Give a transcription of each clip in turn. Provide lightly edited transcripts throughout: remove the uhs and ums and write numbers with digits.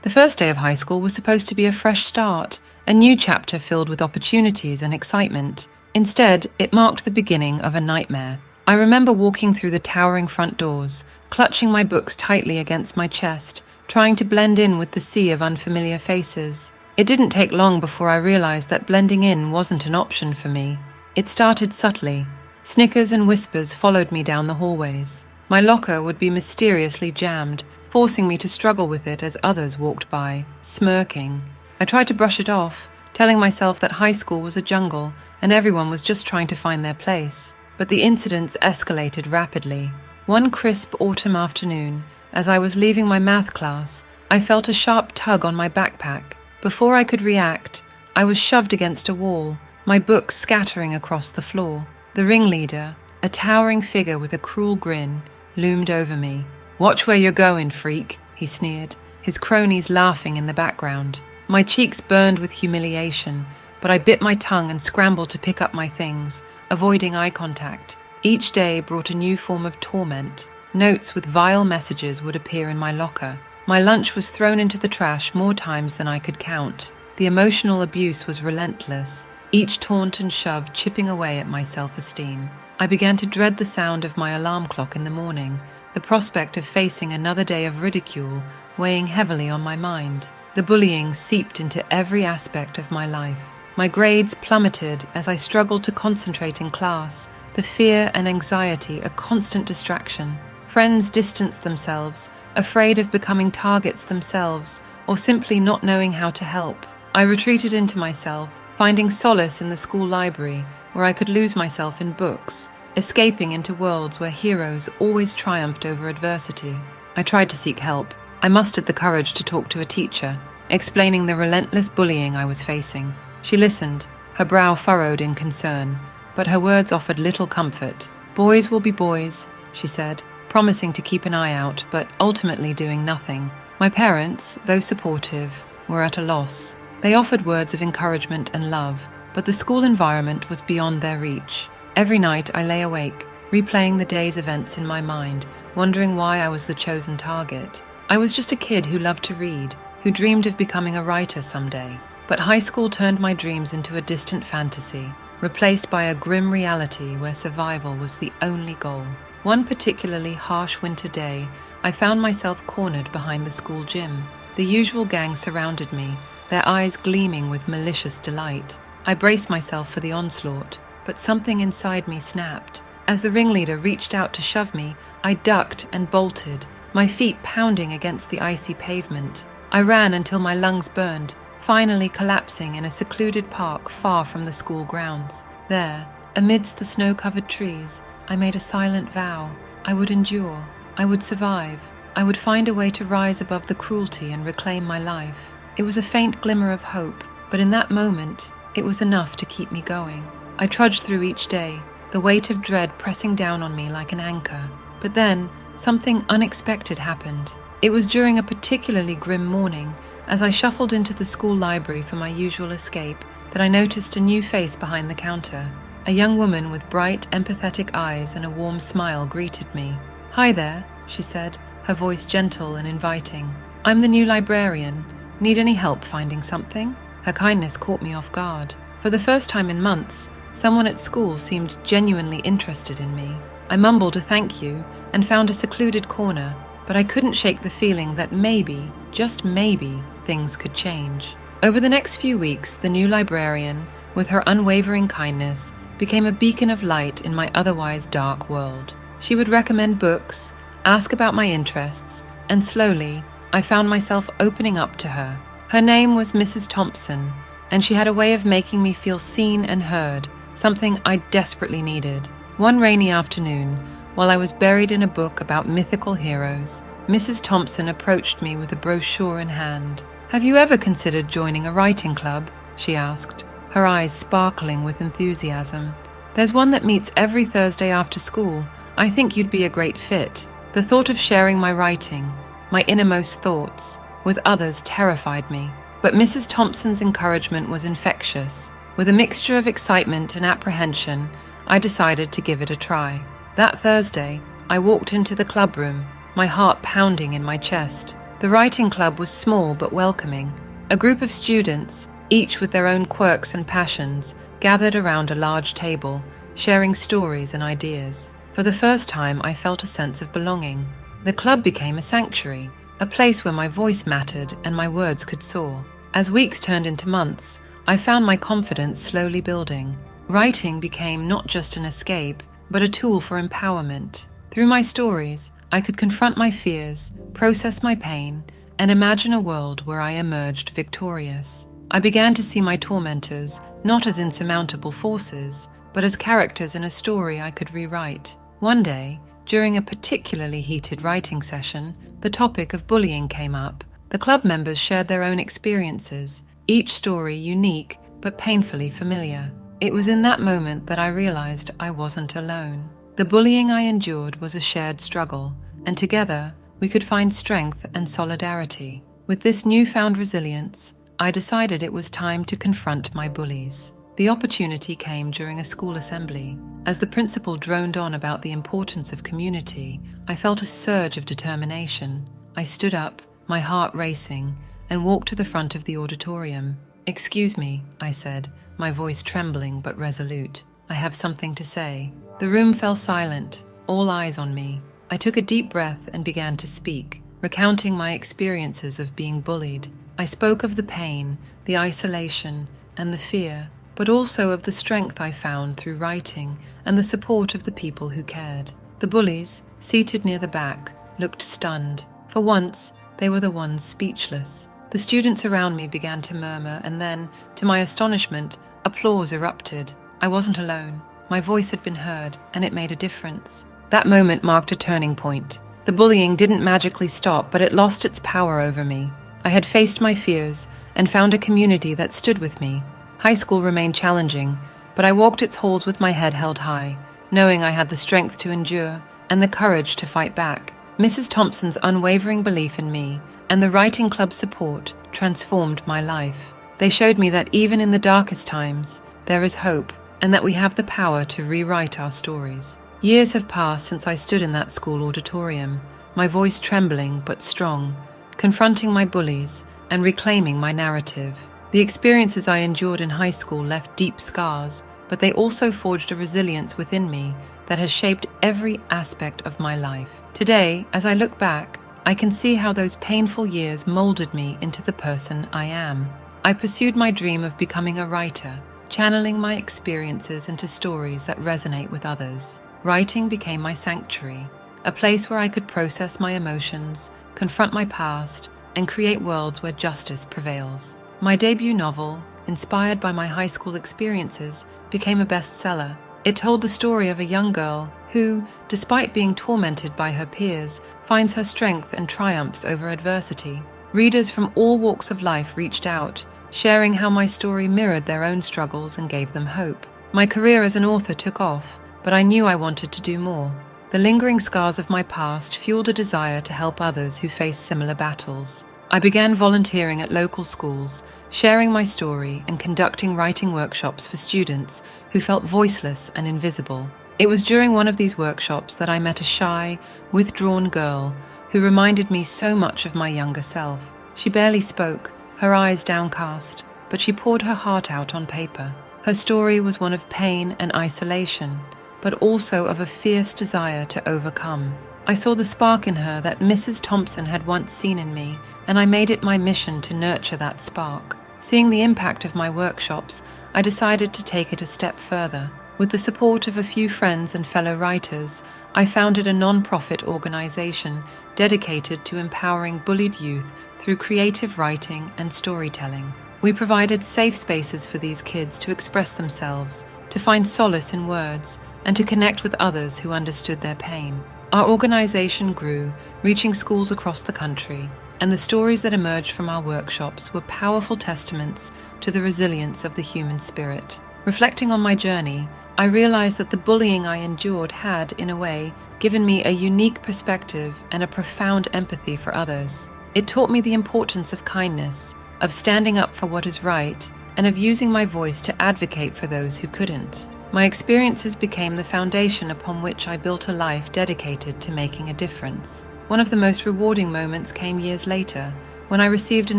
The first day of high school was supposed to be a fresh start, a new chapter filled with opportunities and excitement. Instead, it marked the beginning of a nightmare. I remember walking through the towering front doors, clutching my books tightly against my chest, trying to blend in with the sea of unfamiliar faces. It didn't take long before I realized that blending in wasn't an option for me. It started subtly. Snickers and whispers followed me down the hallways. My locker would be mysteriously jammed, forcing me to struggle with it as others walked by, smirking. I tried to brush it off, telling myself that high school was a jungle and everyone was just trying to find their place. But the incidents escalated rapidly. One crisp autumn afternoon, as I was leaving my math class, I felt a sharp tug on my backpack. Before I could react, I was shoved against a wall, my books scattering across the floor. The ringleader, a towering figure with a cruel grin, loomed over me. "Watch where you're going, freak," he sneered, his cronies laughing in the background. My cheeks burned with humiliation, but I bit my tongue and scrambled to pick up my things, avoiding eye contact. Each day brought a new form of torment. Notes with vile messages would appear in my locker. My lunch was thrown into the trash more times than I could count. The emotional abuse was relentless, each taunt and shove chipping away at my self-esteem. I began to dread the sound of my alarm clock in the morning, the prospect of facing another day of ridicule weighing heavily on my mind. The bullying seeped into every aspect of my life. My grades plummeted as I struggled to concentrate in class, the fear and anxiety a constant distraction. Friends distanced themselves, afraid of becoming targets themselves, or simply not knowing how to help. I retreated into myself, finding solace in the school library, where I could lose myself in books, escaping into worlds where heroes always triumphed over adversity. I tried to seek help. I mustered the courage to talk to a teacher, explaining the relentless bullying I was facing. She listened, her brow furrowed in concern, but her words offered little comfort. "Boys will be boys," she said, promising to keep an eye out, but ultimately doing nothing. My parents, though supportive, were at a loss. They offered words of encouragement and love, but the school environment was beyond their reach. Every night I lay awake, replaying the day's events in my mind, wondering why I was the chosen target. I was just a kid who loved to read, who dreamed of becoming a writer someday. But high school turned my dreams into a distant fantasy, replaced by a grim reality where survival was the only goal. One particularly harsh winter day, I found myself cornered behind the school gym. The usual gang surrounded me, their eyes gleaming with malicious delight. I braced myself for the onslaught, but something inside me snapped. As the ringleader reached out to shove me, I ducked and bolted, my feet pounding against the icy pavement. I ran until my lungs burned, finally collapsing in a secluded park far from the school grounds. There, amidst the snow-covered trees, I made a silent vow. I would endure. I would survive. I would find a way to rise above the cruelty and reclaim my life. It was a faint glimmer of hope, but in that moment, it was enough to keep me going. I trudged through each day, the weight of dread pressing down on me like an anchor. But then, something unexpected happened. It was during a particularly grim morning, as I shuffled into the school library for my usual escape, that I noticed a new face behind the counter. A young woman with bright, empathetic eyes and a warm smile greeted me. "Hi there," she said, her voice gentle and inviting. "I'm the new librarian. Need any help finding something?" Her kindness caught me off guard. For the first time in months, someone at school seemed genuinely interested in me. I mumbled a thank you and found a secluded corner, but I couldn't shake the feeling that maybe, just maybe, things could change. Over the next few weeks, the new librarian, with her unwavering kindness, became a beacon of light in my otherwise dark world. She would recommend books, ask about my interests, and slowly, I found myself opening up to her. Her name was Mrs. Thompson, and she had a way of making me feel seen and heard, something I desperately needed. One rainy afternoon, while I was buried in a book about mythical heroes, Mrs. Thompson approached me with a brochure in hand. "Have you ever considered joining a writing club?" she asked, her eyes sparkling with enthusiasm. "There's one that meets every Thursday after school. I think you'd be a great fit." The thought of sharing my writing, my innermost thoughts, with others terrified me. But Mrs. Thompson's encouragement was infectious. With a mixture of excitement and apprehension, I decided to give it a try. That Thursday, I walked into the club room, my heart pounding in my chest. The writing club was small but welcoming. A group of students, each with their own quirks and passions, gathered around a large table, sharing stories and ideas. For the first time, I felt a sense of belonging. The club became a sanctuary, a place where my voice mattered and my words could soar. As weeks turned into months, I found my confidence slowly building. Writing became not just an escape, but a tool for empowerment. Through my stories, I could confront my fears, process my pain, and imagine a world where I emerged victorious. I began to see my tormentors not as insurmountable forces, but as characters in a story I could rewrite. One day, during a particularly heated writing session, the topic of bullying came up. The club members shared their own experiences, each story unique but painfully familiar. It was in that moment that I realized I wasn't alone. The bullying I endured was a shared struggle, and together we could find strength and solidarity. With this newfound resilience, I decided it was time to confront my bullies. The opportunity came during a school assembly. As the principal droned on about the importance of community, I felt a surge of determination. I stood up, my heart racing, and walked to the front of the auditorium. "Excuse me," I said, my voice trembling but resolute. "I have something to say." The room fell silent, all eyes on me. I took a deep breath and began to speak, recounting my experiences of being bullied. I spoke of the pain, the isolation, and the fear, but also of the strength I found through writing and the support of the people who cared. The bullies, seated near the back, looked stunned. For once, they were the ones speechless. The students around me began to murmur, and then, to my astonishment, applause erupted. I wasn't alone. My voice had been heard, and it made a difference. That moment marked a turning point. The bullying didn't magically stop, but it lost its power over me. I had faced my fears and found a community that stood with me. High school remained challenging, but I walked its halls with my head held high, knowing I had the strength to endure and the courage to fight back. Mrs. Thompson's unwavering belief in me and the writing club's support transformed my life. They showed me that even in the darkest times, there is hope, and that we have the power to rewrite our stories. Years have passed since I stood in that school auditorium, my voice trembling but strong, confronting my bullies and reclaiming my narrative. The experiences I endured in high school left deep scars, but they also forged a resilience within me that has shaped every aspect of my life. Today, as I look back, I can see how those painful years molded me into the person I am. I pursued my dream of becoming a writer, channeling my experiences into stories that resonate with others. Writing became my sanctuary, a place where I could process my emotions, confront my past, and create worlds where justice prevails. My debut novel, inspired by my high school experiences, became a bestseller. It told the story of a young girl who, despite being tormented by her peers, finds her strength and triumphs over adversity. Readers from all walks of life reached out, sharing how my story mirrored their own struggles and gave them hope. My career as an author took off, but I knew I wanted to do more. The lingering scars of my past fueled a desire to help others who face similar battles. I began volunteering at local schools, sharing my story and conducting writing workshops for students who felt voiceless and invisible. It was during one of these workshops that I met a shy, withdrawn girl who reminded me so much of my younger self. She barely spoke, her eyes downcast, but she poured her heart out on paper. Her story was one of pain and isolation, but also of a fierce desire to overcome. I saw the spark in her that Mrs. Thompson had once seen in me, and I made it my mission to nurture that spark. Seeing the impact of my workshops, I decided to take it a step further. With the support of a few friends and fellow writers, I founded a non-profit organization dedicated to empowering bullied youth through creative writing and storytelling. We provided safe spaces for these kids to express themselves, to find solace in words, and to connect with others who understood their pain. Our organization grew, reaching schools across the country, and the stories that emerged from our workshops were powerful testaments to the resilience of the human spirit. Reflecting on my journey, I realized that the bullying I endured had, in a way, given me a unique perspective and a profound empathy for others. It taught me the importance of kindness, of standing up for what is right, and of using my voice to advocate for those who couldn't. My experiences became the foundation upon which I built a life dedicated to making a difference. One of the most rewarding moments came years later, when I received an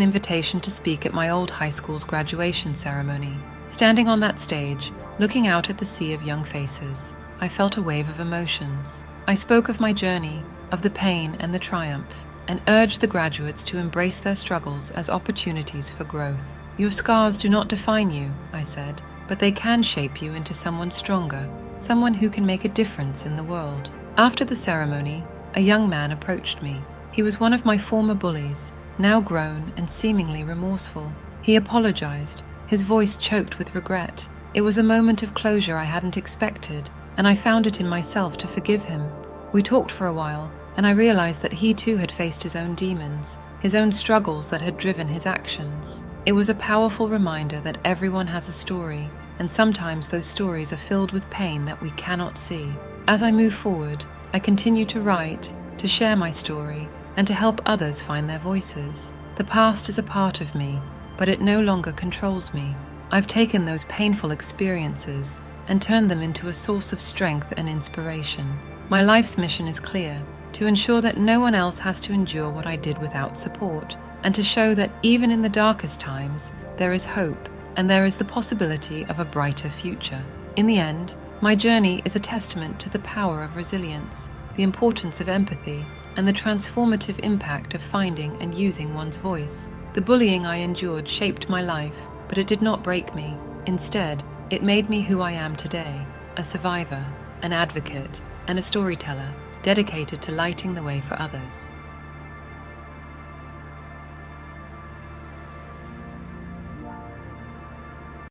invitation to speak at my old high school's graduation ceremony. Standing on that stage, looking out at the sea of young faces, I felt a wave of emotions. I spoke of my journey, of the pain and the triumph, and urged the graduates to embrace their struggles as opportunities for growth. Your scars do not define you, I said, but they can shape you into someone stronger, someone who can make a difference in the world. After the ceremony, a young man approached me. He was one of my former bullies, now grown and seemingly remorseful. He apologized, his voice choked with regret. It was a moment of closure I hadn't expected, and I found it in myself to forgive him. We talked for a while, and I realized that he too had faced his own demons, his own struggles that had driven his actions. It was a powerful reminder that everyone has a story, and sometimes those stories are filled with pain that we cannot see. As I move forward, I continue to write, to share my story, and to help others find their voices. The past is a part of me, but it no longer controls me. I've taken those painful experiences and turned them into a source of strength and inspiration. My life's mission is clear: to ensure that no one else has to endure what I did without support, and to show that even in the darkest times, there is hope, and there is the possibility of a brighter future. In the end, my journey is a testament to the power of resilience, the importance of empathy, and the transformative impact of finding and using one's voice. The bullying I endured shaped my life, but it did not break me. Instead, it made me who I am today, a survivor, an advocate, and a storyteller, dedicated to lighting the way for others.